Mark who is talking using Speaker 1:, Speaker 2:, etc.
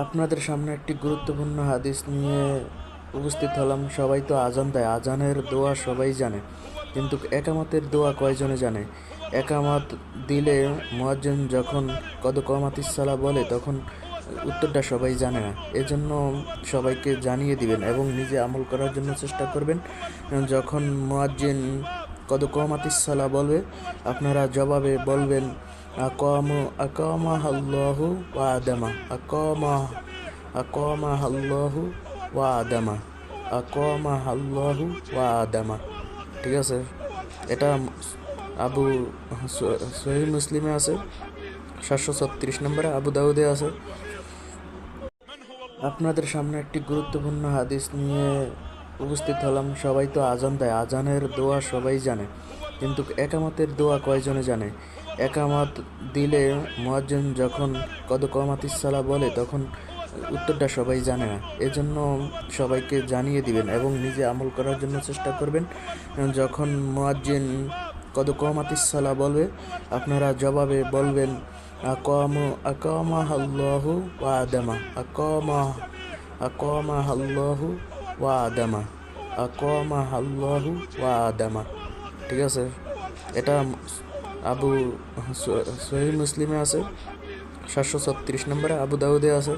Speaker 1: আপনাদের সামনে একটি গুরুত্বপূর্ণ হাদিস নিয়ে উপস্থিত হলাম। সবাই তো আজান দেয়, আজানের দোয়া সবাই জানে, কিন্তু একামতের দোয়া কয়জনে জানে? একামত দিলে মুয়াজ্জিন যখন কদ কামাতিস সালাহ বলে তখন উত্তরটা সবাই জানে না। এজন্য সবাইকে জানিয়ে দিবেন এবং নিজে আমল করার জন্য চেষ্টা করবেন। যখন মুয়াজ্জিন কদ কামাতিস সালাহ বলবে, আপনারা জবাবে বলবেন আকামাহাল্লাহু ওয়া আদামা, আকামাহাল্লাহু ওয়া আদামা, আকামাহাল্লাহু ওয়া আদামা। ঠিক আছে? এটা আবু সহিহ মুসলিমে আছে, 736 নম্বরে, আবু দাউদে আছে। আপনাদের সামনে একটি গুরুত্বপূর্ণ হাদিস নিয়ে উপস্থিত হলাম। সবাই তো আজান দেয়, আজানের দোয়া সবাই জানে, কিন্তু একামতের দোয়া কয়জনে জানে? একামত দিলে মুয়াজ্জিন যখন কদ কামাতিস সালাহ বলে তখন উত্তরটা সবাই জানে না। এজন্য সবাইকে জানিয়ে দিবেন এবং নিজে আমল করার জন্য চেষ্টা করবেন। যখন মুয়াজ্জিন কদ কামাতিস সালাহ বলবে, আপনারা জবাবে বলবেন আকামাহাল্লাহু ওয়া আদামা, আকামাহাল্লাহু ওয়া আদামা, আকামাহাল্লাহু ওয়া আদামা। ঠিক আছে? এটা আবু সহিহ মুসলিমে আছে, 736 নম্বরে, আবু দাউদে আছে।